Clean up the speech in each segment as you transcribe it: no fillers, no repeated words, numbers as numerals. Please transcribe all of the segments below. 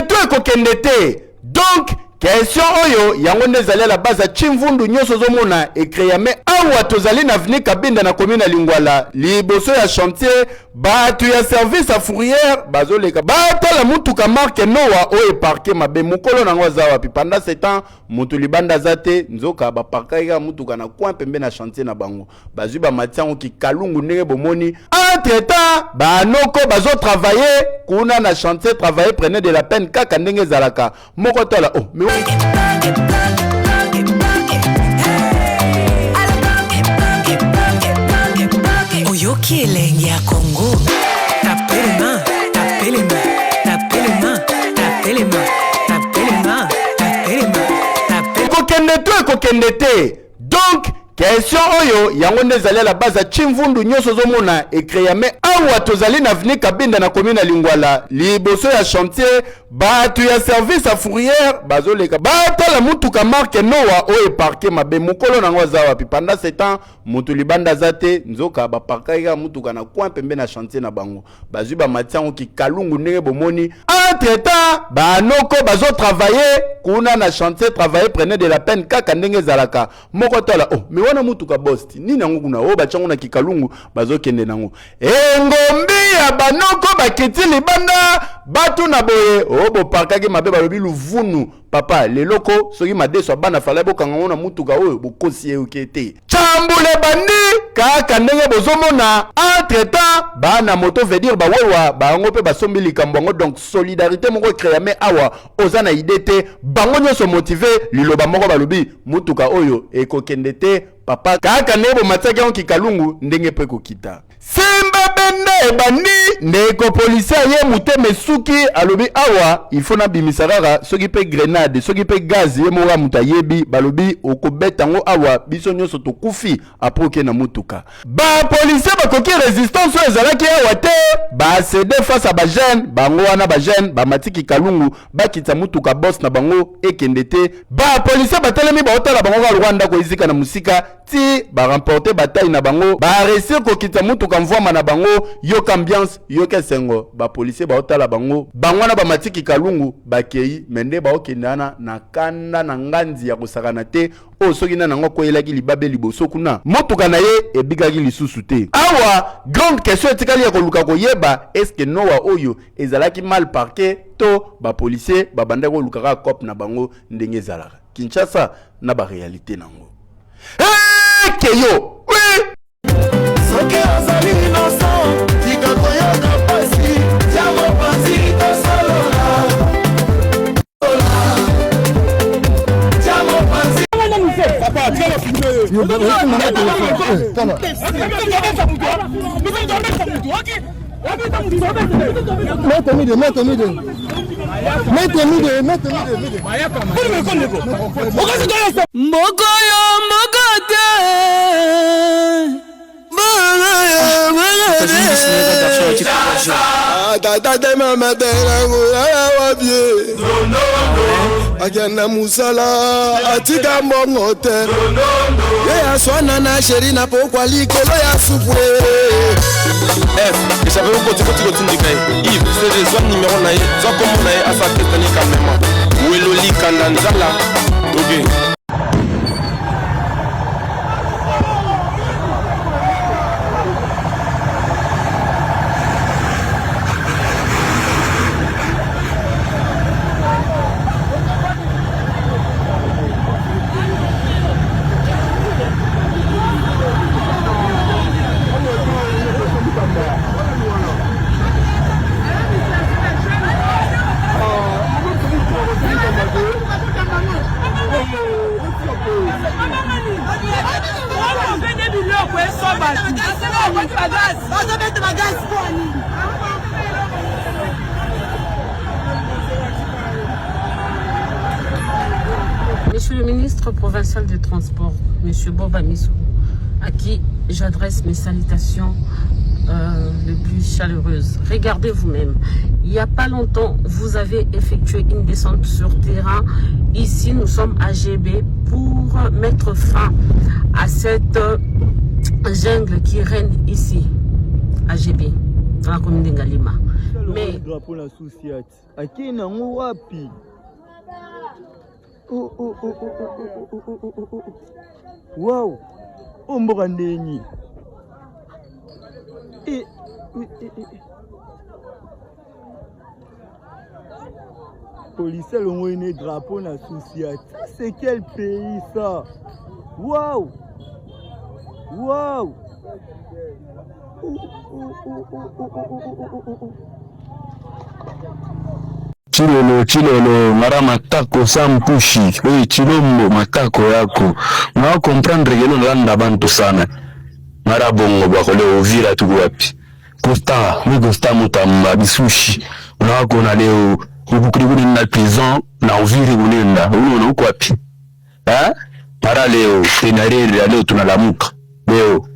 kokende to kokende te. Donc question oyo yango ndezali à la base à chimvundu nyoso zomona ekreya me awa tozali na avenue Kabinda na commune ya Lingwala liboso ya chantier batu ya service à fourrière bazoleka batala mutuka marque Noah oyo parqué mabe mukolo nango zawa pi pendant ce temps mutu libanda zate nzoka ba parka mutuka na coin pembe na chantier na bango bazui ba matiango ki kalungu ndenge bomoni entre temps ba noko bazo travailler kuna na chantier travailler prenez de la peine kaka ndenge zalaka moko tola oh mais Oyoki elengi ya Congo. Tapez les mains, tapez les mains, tapez les mains, tapez les mains, tapez les mains, tapez les mains, tapez. Kokende to kokende te. Donc question oyo yango ndezali à la base à chimvundu nyoso zomona ekreya me awa tozali na avenue Kabinda na commune ya Lingwala liboso ya chantier batu ya service à fourrière bazoleka batala mutuka marque Noah oyo parqué mabe mukolo nango zawa pi pendant ce temps mutu libanda zate nzoka ba parka mutuka na coin pembe na chantier na bango bazui ba matiango ki kalungu ndenge bomoni entre temps ba noko bazo travailler kuna na chantier travailler prenez de la peine kaka ndenge zalaka moko tola oh mais wana mutuka bosti nini nango kuna o bachango na kikalungu bazokende nango engombi ya banoko bakiti libanda batu na boye o bo parkaki mabe balobi luvunu papa leloko soki madeso bana fala bokanga ngona mutuka oyo bokosi eukete chambule bandi kaka ndenge bozomona entre temps bana moto veut dire bawewa bango pe basombi likambo ngo donc solidarité moko créer mais awa ozana idée te bango nyoso motivé liloba moko balobi mutuka oyo ekokende te papa kaka nebo mataki yango kikalungu ndenge pe kokita simba bende bandi ndeko policier ye muteme suki alobi awa il faut na bimisarara soki pe grenade soki pe gaz ye mora mutayebi balobi okobeta ngo awa biso nyoso tokufi aproke na mutuka ba policier bakoki résistance ezalaki awa te ba céder face à ba jeune bango wana ba jeune ba matiki kalungu bakita mutuka boss na bango ekende te ba policier batelemi ba hotela bango ka Rwanda ko izika na musika ti ba remporter bataille na bango ba réussir ko kita mutuka mvoma na bango yoka ambiance yoka sengo ba policier ba hotela bango bango na ba matiki kalungu bakei mende ba okendana na kanda na nganzi ya kosakana te o soki na nango koyelaki libabe liboso kuna mutuka na ye ebikaki lisusu te awa grande question etikali ya koluka koyeba est-ce que Noah oyo ezalaki mal parqué to ba policier ba banda ko lukaka cop na bango ndenge ezalaka Kinshasa na ba réalité nango keyo oui soki azali innocent tika koyoka pasi tiamo pasi tosolola tiamo pasi papa tiamo pasi Agana musala atika mongote ya swana na sheri na pokwa likolo ya supwe F, et ça veut dire que tu Yves, c'est les zones numéro 9, ça comme on a à sa tête quand même. Où est l'oli kandanzala? Ok. Monsieur le ministre provincial des Transports, Monsieur Boba Missou, à qui j'adresse mes salutations les plus chaleureuses. Regardez vous-même, il n'y a pas longtemps, vous avez effectué une descente sur terrain. Ici, nous sommes à GB pour mettre fin à cette jungle qui règne ici, à GB, dans la commune de Ngalima. Mais drapeau la société. Akina wapi? Oh. Wow. Omboka ndeni. Police l'ont une drapeau na société. Ça c'est quel pays ça? Wow. Chilolo mara matako sampushi wewe chilombo matako yako mwa comprendre que landa bantu sana mara bongo bakole Uvira tuko wapi Costa mutamba bisushi unawako na leo ukukuri na prison na Uvira unenda unaona uko wapi mara leo tenarere leo tunalamuka leo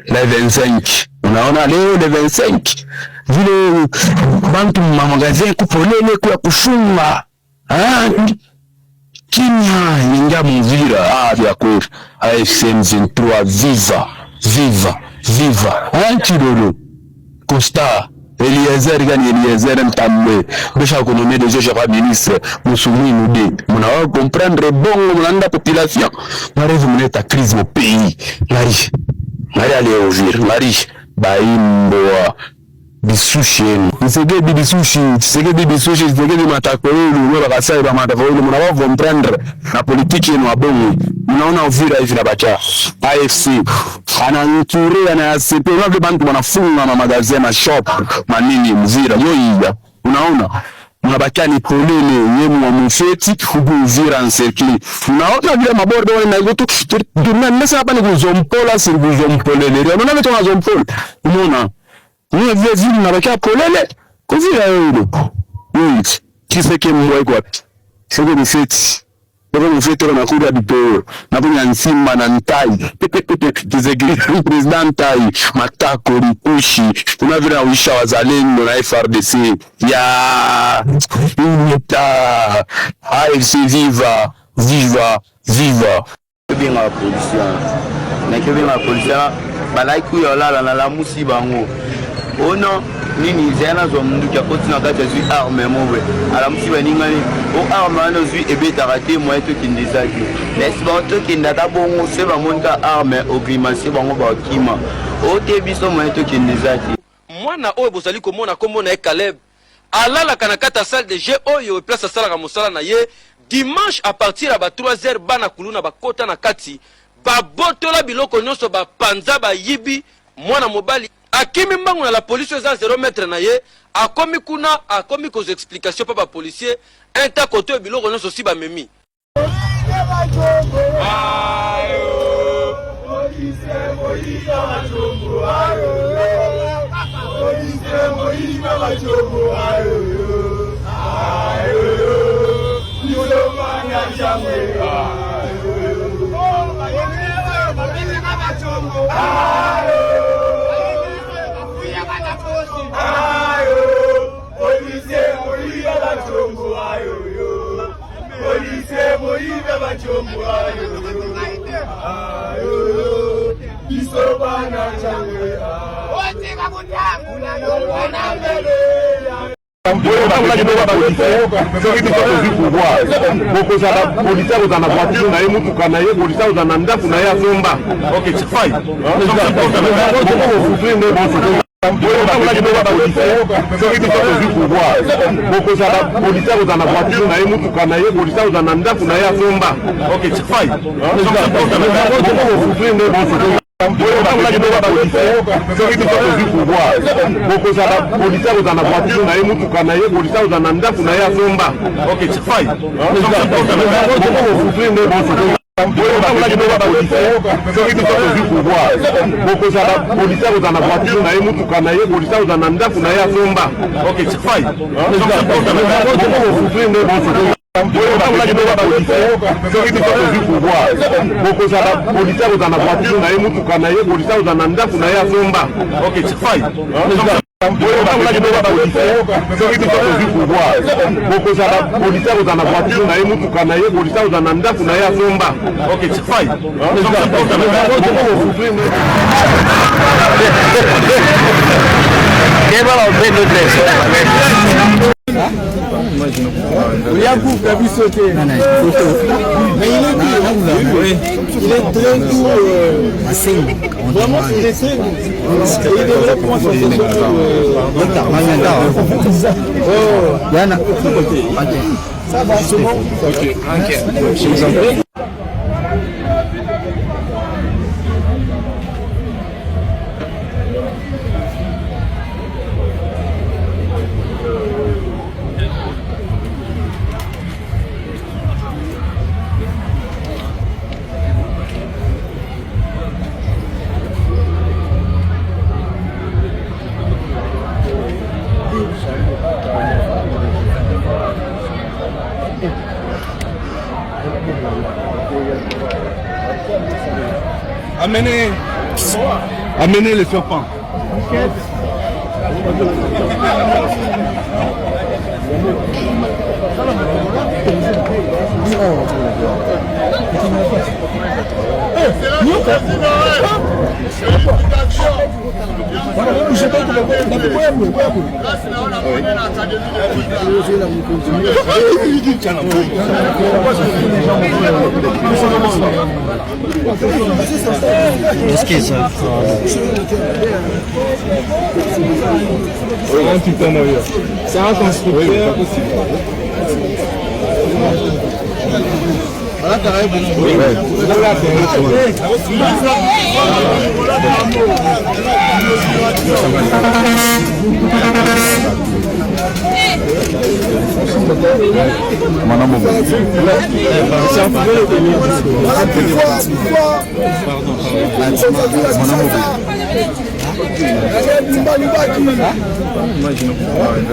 le 25 unaona leo le 25 vile bantu mamagazin kupolele kwa kufunga kimya ingia Muvira vya kweli AFC M23 viva Chilolo Costa Eliezer Mtamwe besha konomé des gérants ministre Musumi Nude mona va comprendre bon mulanda population mareve muneta crise au pays mari ale Uvira mari baimbo bisushi nisegedi bisushi matakolo bakasai ba matakolo mona va comprendre na politique yenu abongo unaona Uvira hivi na bacha AFC ananture ana ACP wale bantu wanafunga na magazeti na shop manini Uvira yoiya unaona mnabakia ni polele yemu wa mufeti Uvira encerclé unaona vile maborde wale na goto tunanesa hapa ni kuzompola si kuzompolele unaona vitu na zompola unaona ni vile mnabakia polele Uvira yule kiseke mwe kwa sio mufeti Kwa mfeto na kuda bito na kunya nsimba na ntai kizegiri president ntai matako rikushi unavira uisha wazalendo na FRDC ya unita AFC viva bien la pollution balai kuyolala na la musiba ngo ono nini zena zo mundu kia kotina kati ya zui arme mowe ala musiba ningani o arme wana zui ebeta rate moye to kindezaki nesi bango kindata bongo se bamonka arme ogrimasi bango bakima o te biso moye to kindezaki mwana oyo bozali komona kombo na Caleb alalaka na kata salle de jeu oyo place asalaka mosala na ye dimanche à partir ya ba 3h bana kuluna bakota na kati babotola biloko nyonso bapanza bayibi mwana mobali akimi mbangu na la police za 0 mètre na ye akomi kuna akomi kozo explication pa ba policier enta koto biloko nyonso si ba memi Il y a beaucoup de sauter. Mais il est très court. Vraiment, il essaie. Il devrait prendre son ça va, c'est bon. Ok, je vous en prie. Amenez les serpents. Est-ce que ça c'est un constructeur.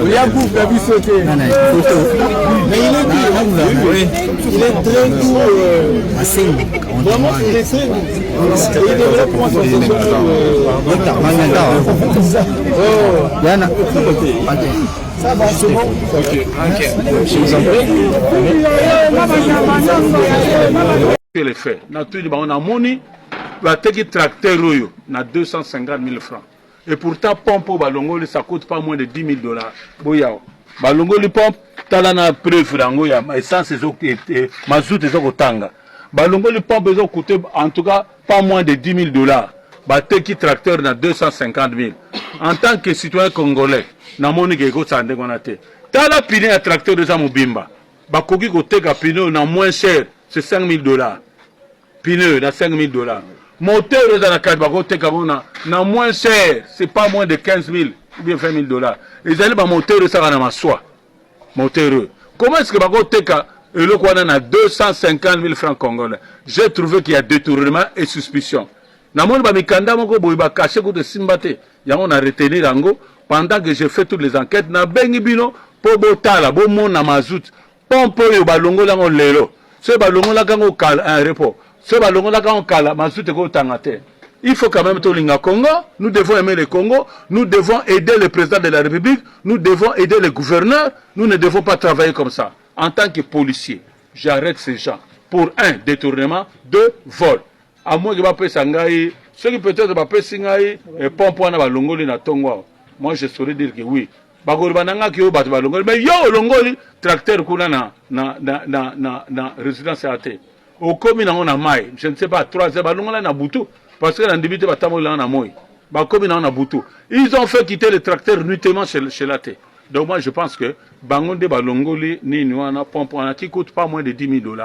Il y a beaucoup de sauter. Mais il est très court. Vraiment, il essaie. Il devrait prendre son ça va, c'est bon. Ok, je vous en prie. Les faits. On a moni, va te tracteur na 250 000 francs. Et pourtant, pompe balongoli, ça coûte pas moins de 10 000 $. Boyao. Balongoli pompe, t'as la preuve rango ya, essence et mazout et zokotanga. Balongoli pompe, ils ont coûté en tout cas pas moins de 10 000 $. Bateki tracteur na 250 000. En tant que citoyen congolais, na moni ke ko sande konate. T'as la pine à tracteur de Zamubimba. Bakoki ko teka pine na moins cher, c'est 5 000 $. Pine na 5 000 $. Moteur dans la carte bakote kabona na moins cher, c'est pas moins de 15 000 ou bien 20 000 $. Ils allaient ba moteur ça na maswa. Moteur. Comment est-ce que bakote ka et le quoi na 250 000 francs congolais? J'ai trouvé qu'il y a détournement et suspicion. Na mon ba mikanda moko boy ba caché ko de simbate. Ya on a retenu rango pendant que j'ai fait toutes les enquêtes na bengi bino po botala bo mon na mazout. Pompe yo balongo la on lelo. Ce balongo la kango kal un repos. Ce ballon là quand on cale, il faut quand même tout l'Inga Congo. Nous devons aimer le Congo. Nous devons aider le président de la République. Nous devons aider les gouverneurs. Nous ne devons pas travailler comme ça. En tant que policier, j'arrête ces gens pour un détournement, deux vol. À moins que je sangai, ceux qui peut-être pas singai et pompoana balongoli na tongwa. Moi je saurais dire que oui. Bagorbananga ki yo bat balongoli, mais yo longoli tracteur kuna na résidence AT. Au commun on a maille, je ne sais pas, 3 heures, on a boutou, parce que l'indivité va t'amour là on a moy. Bah comme on a boutou. Ils ont fait quitter le tracteur nuitamment chez la T. Donc moi je pense que Bangonde Balongoli ni Nouana pompe qui coûte pas moins de 10 000 $.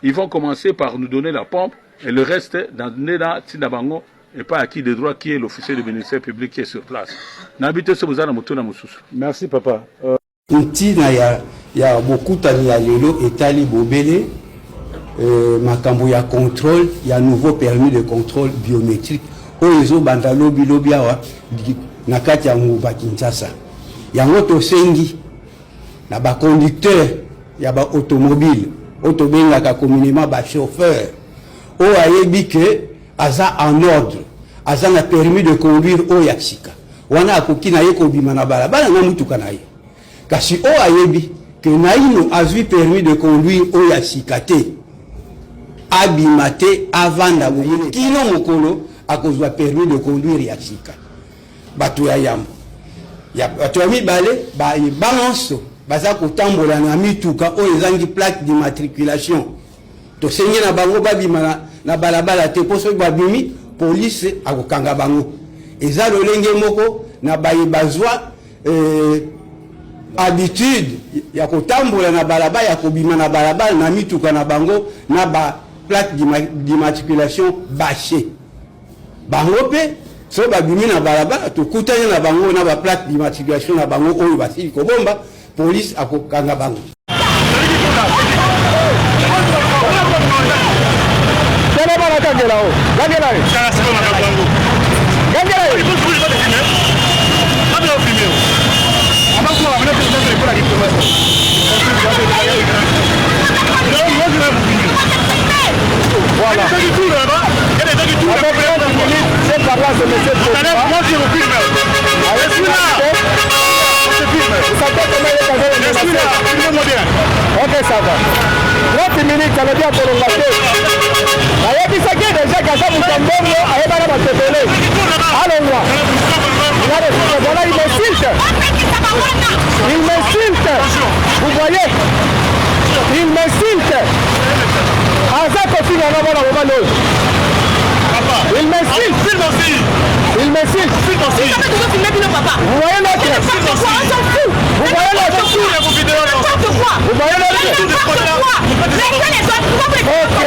Ils vont commencer par nous donner la pompe et le reste dans Neda Tinabango et pas à qui de droit qui est l'officier du ministère public qui est sur place. N'habitez ce vous à Mutuna Moussous. Merci papa. Ntina ya beaucoup tani ya lelo etali bobele. Makambo ya contrôle, il y a un nouveau permis de contrôle biométrique. Oyezo bandalo bilobiawa nakati ya nguba Kinshasa. Yango to sengi na ba conducteur ya ba automobile, otobenga ka communément ba chauffeur. O ayebi ke aza en ordre, aza na permis de conduire o yaksika. Wana akoki na ye ko bima na balabala na mutuka na ye. Kasi o ayebi ke naino azwi permis de conduire o yaksika te. Abimate avanda kino mokolo akozwa permis de conduire ya sika bato ya yambo ya bato ya mibale banso baza kotambola na mituka oyo ezangi plaque d'immatriculation tosengi na bango babima na balabala te mpo soki babimi polise akokanga bango eza lolenge moko na bazwa habitude ya kotambola na balabala ya kobima na balabala na mituka na bango na ba plaque d'immatriculation bâché bango pe so babimi na balabala tokutani na bango na ba plaque d'immatriculation na bango oyo basili kobomba police akokanga bango Voilà. C'est par là, c'est monsieur. Moi, je vous filme. Je suis là. Je filme. Vous savez comment il est quand même. Je suis là. Filmez-moi bien. Ok, ça va. 30 minutes, ça veut dire pour le matin. Il y a qui déjà quand ça vous tombe, allez pas là, va te donner. Allons-moi. Voilà, il m'insulte. Il m'insulte. Vous voyez? Il m'insulte. Il m'insulte. Il m'insulte. Vous voyez l'autre? Vous voyez l'autre? Vous voyez l'autre?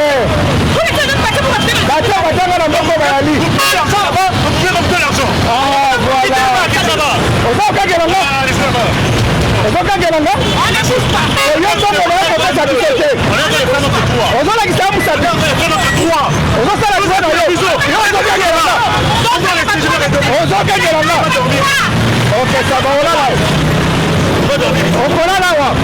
Ok. D'accord, ah, voilà. Ok, ça va, on là. On là.